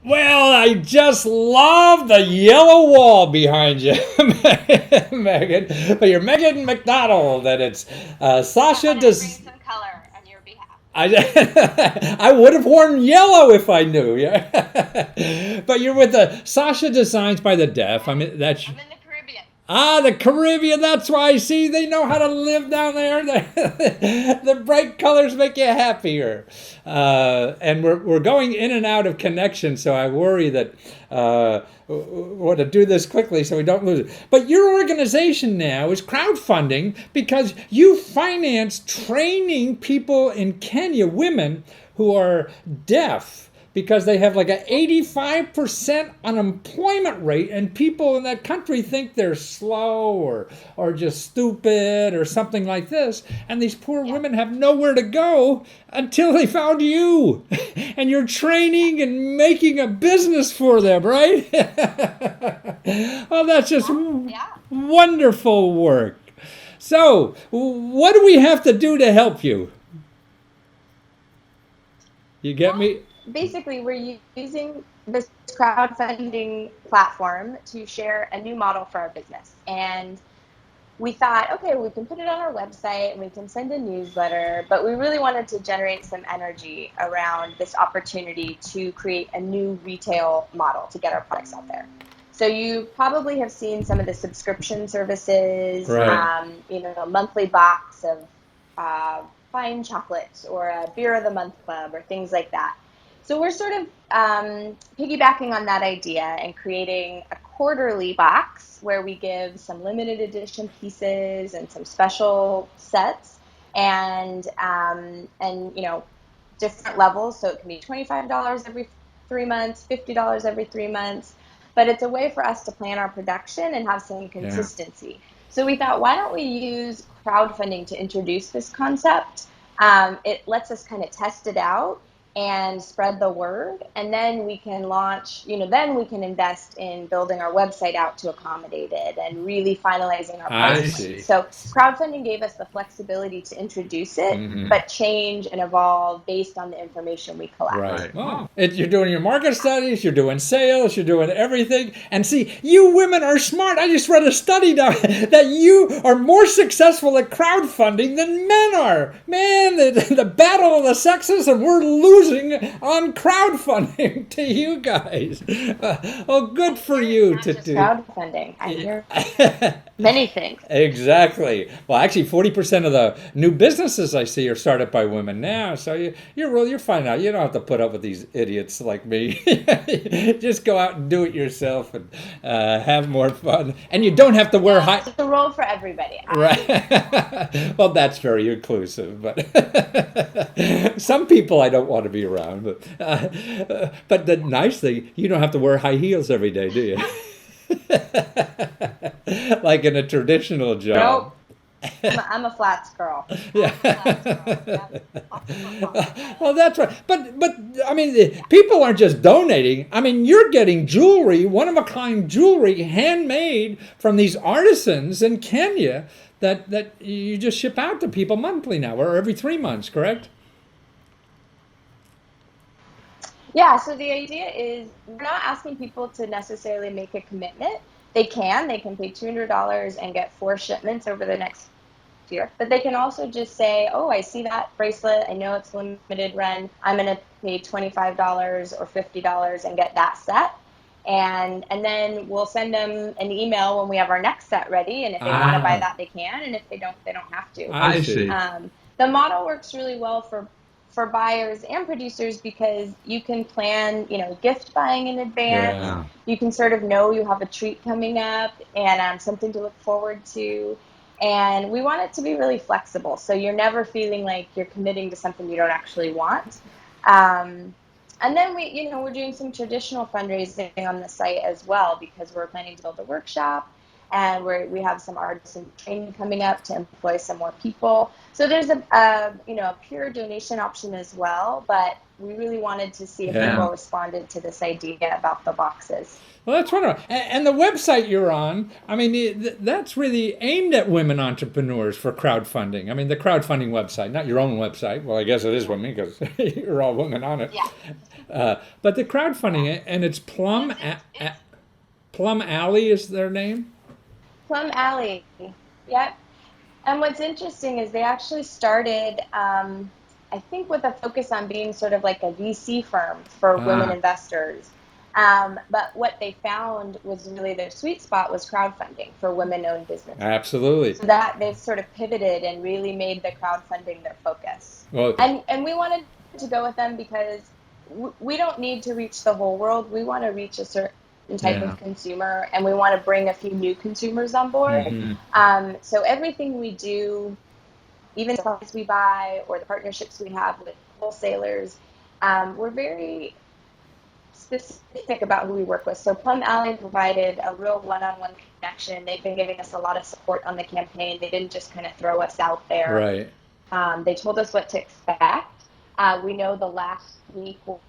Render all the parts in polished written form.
Well, I just love the yellow wall behind you, Megan. But you're Megan McDonald, and it's I Sasha. wanted to bring Does some color on your behalf. I would have worn yellow if I knew. Yeah, but you're with the Sasha Designs by the Deaf. I Yes, mean that's I'm in the Caribbean. the Caribbean. That's why I see they know how to live down there. The bright colors make you happier. And we're going in and out of connection, so I worry that we want to do this quickly so we don't lose it. But your organization now is crowdfunding because you finance training people in Kenya, women who are deaf, because they have like an 85% unemployment rate, and people in that country think they're slow or just stupid or something like this, and these poor Yeah, women have nowhere to go until they found you and you're yeah, training and making a business for them, right? Oh, that's just yeah, yeah. wonderful work. So what do we have to do to help you? You get Well, me? basically, we're using this crowdfunding platform to share a new model for our business. And we thought, okay, we can put it on our website and we can send a newsletter, but we really wanted to generate some energy around this opportunity to create a new retail model to get our products out there. So you probably have seen some of the subscription services, Right. a monthly box of uh, fine chocolates or a beer of the month club or things like that. So we're sort of piggybacking on that idea and creating a quarterly box where we give some limited edition pieces and some special sets and different levels. So it can be $25 every 3 months, $50 every 3 months. But it's a way for us to plan our production and have some Yeah. consistency. So we thought, why don't we use crowdfunding to introduce this concept? It lets us kind of test it out and spread the word, and then we can launch, then we can invest in building our website out to accommodate it and really finalizing our price I point. see. So crowdfunding gave us the flexibility to introduce it Hmm. but change and evolve based on the information we collect. Right. Well, you're doing your market studies, you're doing sales, you're doing everything. And see, you women are smart. I just read a study now that you are more successful at crowdfunding than men are. Man, the battle of the sexes, and we're losing on crowdfunding to you guys. Well, good I for hear it's you not to just do. crowdfunding, I hear many things. Exactly. Well, actually, 40% of the new businesses I see are started by women now. So you're fine now. You don't have to put up with these idiots like me. Just go out and do it yourself and have more fun. And you don't have to wear No, high. there's a role for everybody. Right. Well, that's very inclusive, but some people I don't want to be around. But the nice thing, you don't have to wear high heels every day, do you? Like in a traditional job. Nope. I'm a flats girl. Yeah. I'm a flats girl. Yep. Lots of football. Well, that's right. But I mean, the people aren't just donating. I mean, you're getting jewelry, one of a kind jewelry, handmade from these artisans in Kenya that you just ship out to people monthly now, or every 3 months, correct? Yeah, so the idea is we're not asking people to necessarily make a commitment. They can pay $200 and get 4 shipments over the next year. But they can also just say, oh, I see that bracelet. I know it's limited run. I'm going to pay $25 or $50 and get that set. And then we'll send them an email when we have our next set ready. And if they want to buy Ah, that, they can. And if they don't have to. I see. The model works really well for buyers and producers because you can plan, gift buying in advance. Yeah. You can sort of know you have a treat coming up and something to look forward to. And we want it to be really flexible, so you're never feeling like you're committing to something you don't actually want. Um, and then we're doing some traditional fundraising on the site as well because we're planning to build a workshop and we have some artisan training coming up to employ some more people. So there's a pure donation option as well, but we really wanted to see if Yeah. people responded to this idea about the boxes. Well, that's wonderful. And the website you're on, I mean, that's really aimed at women entrepreneurs for crowdfunding. I mean, the crowdfunding website, not your own website. Well, I guess it is women because you're all women on it. Yeah. But the crowdfunding, and it's Plum Alley is their name? Plum Alley. Yep. And what's interesting is they actually started, I think, with a focus on being sort of like a VC firm for women investors. But what they found was really their sweet spot was crowdfunding for women-owned businesses. Absolutely. So that they've sort of pivoted and really made the crowdfunding their focus. Well, And we wanted to go with them because we don't need to reach the whole world. We want to reach a certain type of consumer, and we want to bring a few new consumers on board. Mm-hmm. So everything we do, even the products we buy or the partnerships we have with wholesalers, we're very specific about who we work with. So Plum Alley provided a real one-on-one connection. They've been giving us a lot of support on the campaign. They didn't just kind of throw us out there. Right. They told us what to expect. We know the last week we'll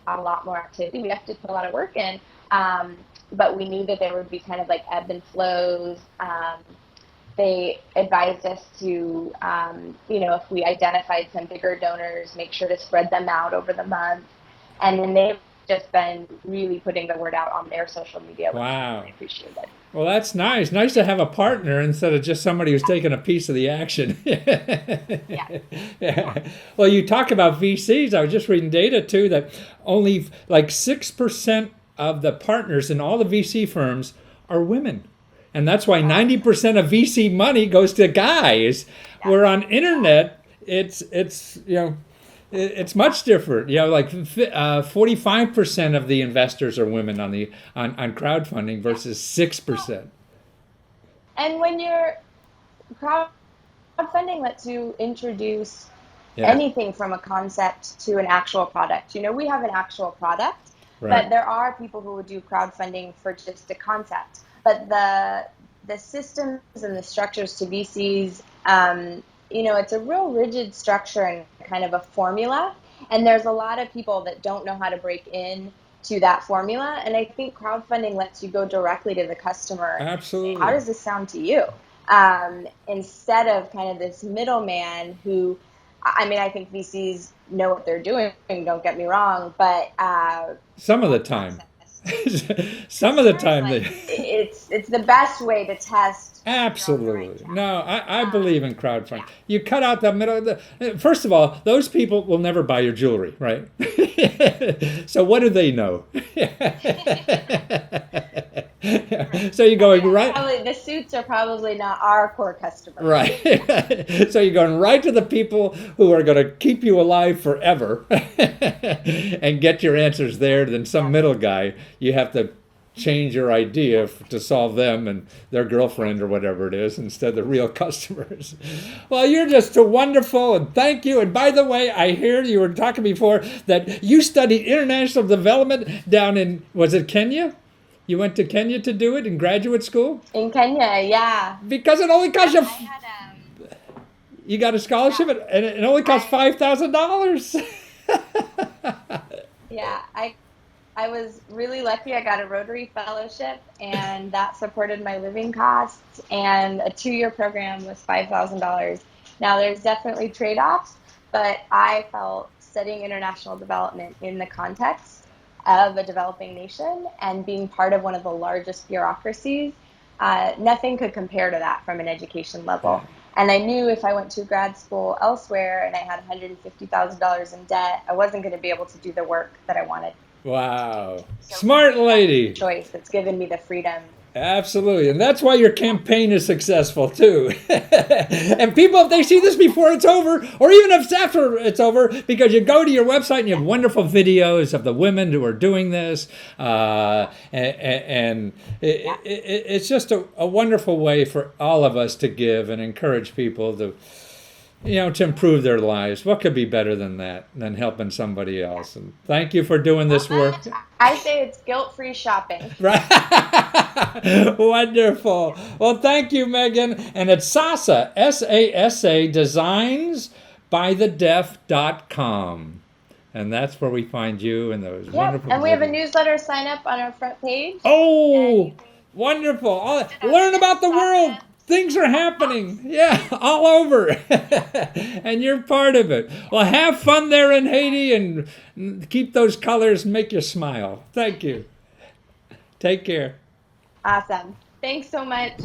have a lot more activity. We have to put a lot of work in, but we knew that there would be kind of like ebb and flows. They advised us to, if we identified some bigger donors, make sure to spread them out over the month. And then they've just been really putting the word out on their social media. Wow. I appreciate it. Well, that's nice. Nice to have a partner instead of just somebody who's taking a piece of the action. Yeah. Well, you talk about VCs. I was just reading data, too, that only like 6% of the partners in all the VC firms are women. And that's why 90% of VC money goes to guys. Where on internet, it's much different. Like 45% of the investors are women on crowdfunding versus 6%. And when you're crowdfunding lets you introduce anything from a concept to an actual product. We have an actual product, but there are people who would do crowdfunding for just a concept. But the systems and the structures to VCs, it's a real rigid structure and kind of a formula. And there's a lot of people that don't know how to break in to that formula. And I think crowdfunding lets you go directly to the customer. Absolutely. How does this sound to you? Instead of kind of this middleman who, I think VCs know what they're doing, don't get me wrong, but some of the time. Some of the time it's the best way to test. Absolutely. No, I believe in crowdfunding. You cut out the middle. First of all, those people will never buy your jewelry, right? So what do they know? So you're going right. Probably, the suits are probably not our core customer. Right. So you're going right to the people who are going to keep you alive forever and get your answers there. Then some middle guy, you have to change your idea to solve them and their girlfriend or whatever it is instead of the real customers. Well, you're just so wonderful, and thank you. And by the way, I hear you were talking before that you studied international development down in, was it Kenya? You went to Kenya to do it in graduate school? In Kenya, yeah. Because it only costs you... You got a scholarship, and it only costs $5,000. Yeah, I was really lucky. I got a Rotary Fellowship, and that supported my living costs, and a 2-year program was $5,000. Now, there's definitely trade-offs, but I felt studying international development in the context of a developing nation and being part of one of the largest bureaucracies, nothing could compare to that from an education level. And I knew if I went to grad school elsewhere and I had $150,000 in debt, I wasn't going to be able to do the work that I wanted. Wow. So smart lady. Choice that's given me the freedom. Absolutely. And that's why your campaign is successful, too. And people, if they see this before it's over, or even if it's after it's over, because you go to your website and you have wonderful videos of the women who are doing this. It's just a wonderful way for all of us to give and encourage people to improve their lives. What could be better than that, than helping somebody else? And thank you for doing this work. I say it's guilt-free shopping. Right. Wonderful. Well, thank you, Megan. And it's SASA, Designs by the Deaf.com. And that's where we find you and those Yep. wonderful And we have a videos. newsletter sign up on our front page. Oh, wonderful. Learn about the world. Things are happening. Yeah, all over. And you're part of it. Well, have fun there in Haiti and keep those colors and make you smile. Thank you. Take care. Awesome. Thanks so much.